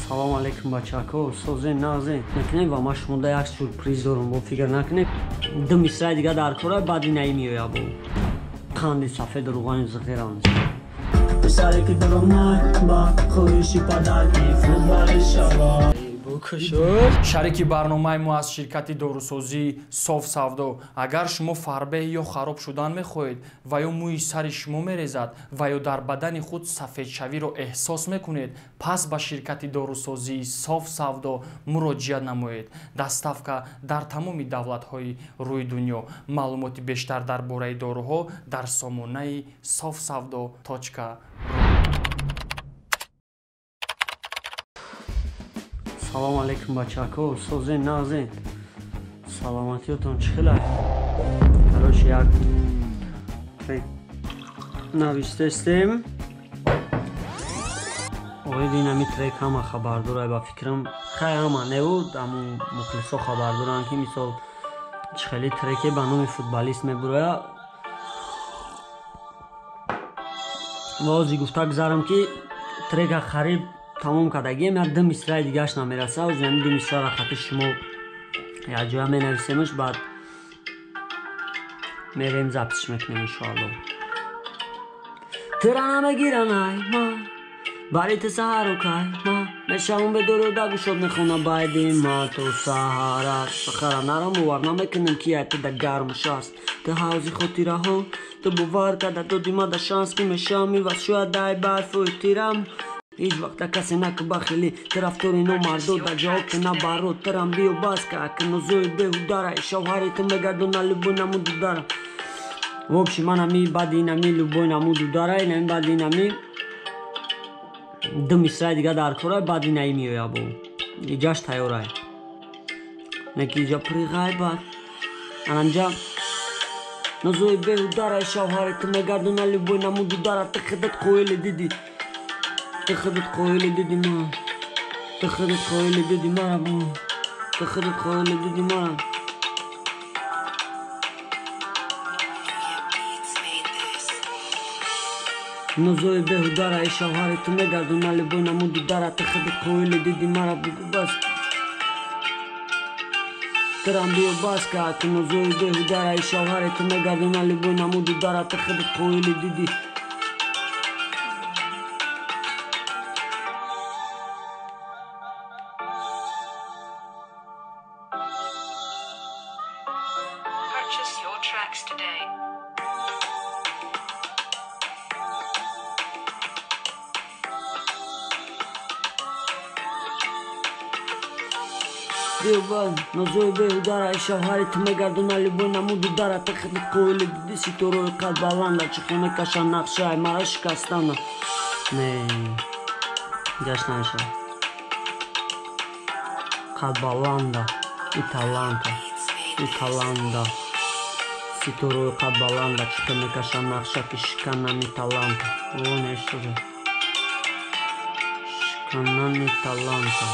Салом алейкум бачако, созен назен. Накне ва ма шумода як сюрприз дорам, бо фикр накне 2 мисраи дига дар кора баъди наимиёя бо қанди сафед руғани зағиран. Писаре ки даромай ба хӯши падарки футболи шаво. шарики барномаи мо аз ширкати дорусозӣ соф савдо. Агар шумо фарбеҳ ё хароб шудан мехоҳед ва ё мӯи сари шумо мерезад ва ё дар бадани худ сафедшавиро эҳсос мекунед, пас ба ширкати дорусозии соф савдо муроҷиат намоед. Дастафка дар тамоми давлатҳои рӯи дунё. маълумоти бештар дар бораи доруҳо дар сомонаи sofsavdo.ru. Салом алейкум бачако, созен назен. Саломатиётон чӣ хелай? Короче, як навистестем. Оиди нами трек ҳама хабар дорад ба фикрам хай ҳама небуд, аммо мухлисо хабар доранд ки мисол чӣ хеле треке ба номи футболист мебуроя. вози гуфта гузарам ки трека хариб тамом кардагием, як 2 мисраи дигааш намераса. оз яни 2 мисраро хати шумо як ҷоя менависемаш, баъд мерем записш мекунем иншоалло. тира намегиранай ма бари ти саҳару кай ма мешавам бедорода гушод мехона байди ма то саҳараш сахара нарам бовар намекунем ки ай тида гармуш аст ти ҳавзи хотираҳо ту бовар карда доди мада шанс ки мешавам иваз шояд дай барфои тирам ҳеҷ вақта касе наку бахили тарафдори номардо да ҷавоб ти набаро тирам биё баска ки нозои беҳудара шавҳари ту мегардона любой намуду дара. вообщи манами баъди инами любой намуду дара инами баъди инами 2 мисраи дига дар кора баъди наи меоя бо иҷаш тайёрай неки иҷа пригайбар ананҷа нозои беҳудара шавҳари ту мегардона любой намуду дара ти худат қоили диди ти худат қоили диди ма ти худат қоили диди мара бо ти худат қоили диди мара. нозои беҳудара шавҳари ту мегардона любой намуду дара ти худат қоили диди мара бас тирам биё баска ки нозои беҳудара шавҳари ту мегардона любой намуду дара ти худат қоили диди. Purchase your tracks today. биёбан нозои беҳудара шавҳари ту мегардона любой намуду дара ти худат қоили диди ситораи қад баланда чихо мекашанд нақшаи мара шикастанда не ҷашнаша қад баланда италанта италанда ситораи қад баланда чихо мекашанд нақша ки шиканани таланта о нештуда шиканани таланта.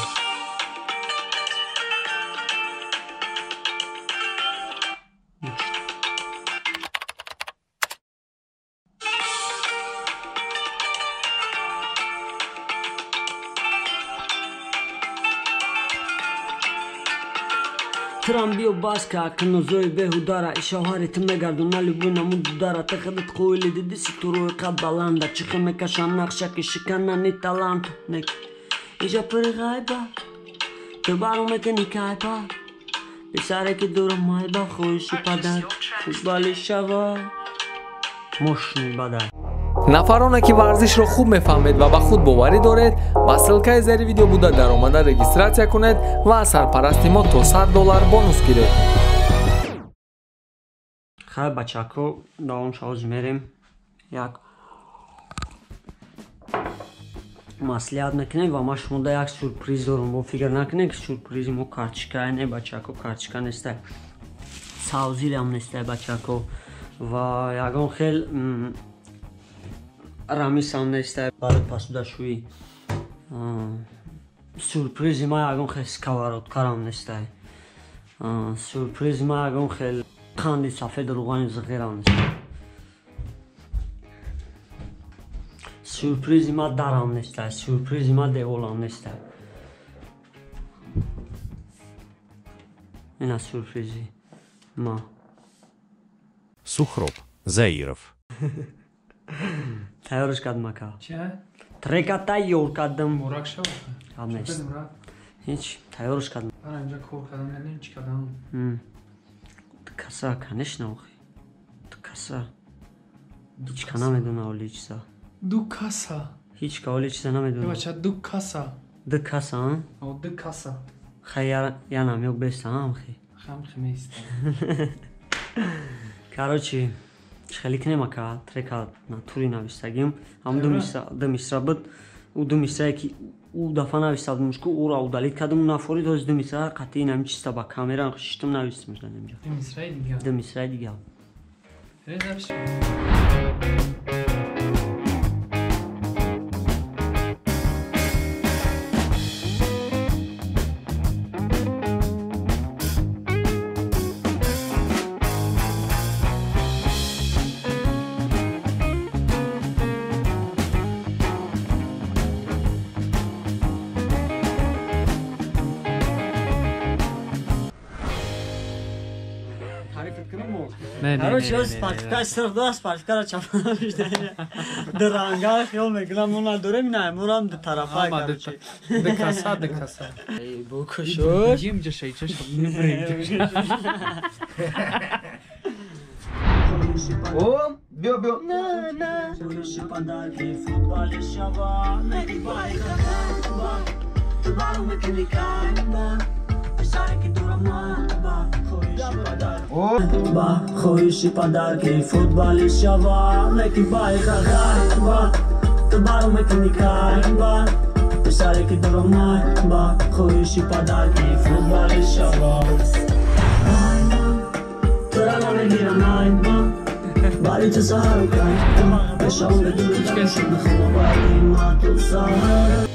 тирам биё баска ки нозои беҳудара шавҳари ту мегардона любой намуду дара ти худат қоили диди ситораи қад баланда чихо мекашанд нақша ки шиканани талант нек иҷа пригайба ту баро мекунӣ кайпа писаре ки дорам майба хоҳиши падар футболи шава мошини бадай. нафароне ки варзишро хуб мефаҳмед ва ба худ боварӣ доред, ба ссилкаи зери видео буда дар омада регистратсия кунед ва аз сарпарасти мо то $100 бонус гиред. хай бачако давом шавоз мерем як маслиҳат мекунем ва ма шумода як сюрприз дорам, бо фикр накунед ки сюрпризи мо карточкае не бачако, карточка нестай савзилам нестай бачако ва ягон хел рамисам нестай барои пасудашӯӣ сюрпризи ма ягон хел сковородкарам нестай сюрпризи ма ягон хел қанди сафед руғани зағирам нестай сюрпризи ма дарам нестай сюрпризи ма деволам нестай این از سورپریزی ما Сухроб, Заиров. تیارش کردم اکا چه؟ ترکا تیار کردم مورک شو هم نیست هیچ تیارش کردم برای اینجا کور کردم یعنی چی کردم؟ تو کسا کنش نوخی تو کسا هیچ که نمیدونه اولی چیزا دو کاسا هیچ که اولی چیزا نمیدونه بچه دو کاسا دو کسا هم او دو کاسا خیلی یعنی یک بیسته هم خیلی خم خمیست Короче, خیلی کنیم که ترکا ناتوری نوشتگیم هم دو مصرا بود او دو مصرایی که او دفعه نوشتادمش که او را اودالید کردم اون نفوری دوست دو مصرا قطعی نمیچیستا با کامیرا ششتم نوشتمش دن اینجا این مصرای دیگه دو مصرای دیگه ریزه بشه Короче, я спартака сырда, спартака чапана биште. Дранга хел мегла мона дуре минаем, мурам до тарафа короче. До каса. Эй, букушо. Jim же şey çeşit ne bırakıyor. О, бё-бё. Хороші подарки, футболі шава, мені байка ба. Товару ми кінікаємо, писарики дурама, ба. Хороші подарки, футболі шава, мені байка ба. Товару ми кінікаємо, писарики дурама, ба. Хороші подарки, футболі шава. Тора нمیگیرم نایما باری تو سهر و کن بشام بدون دمشون بخونم باید این ما تو سهر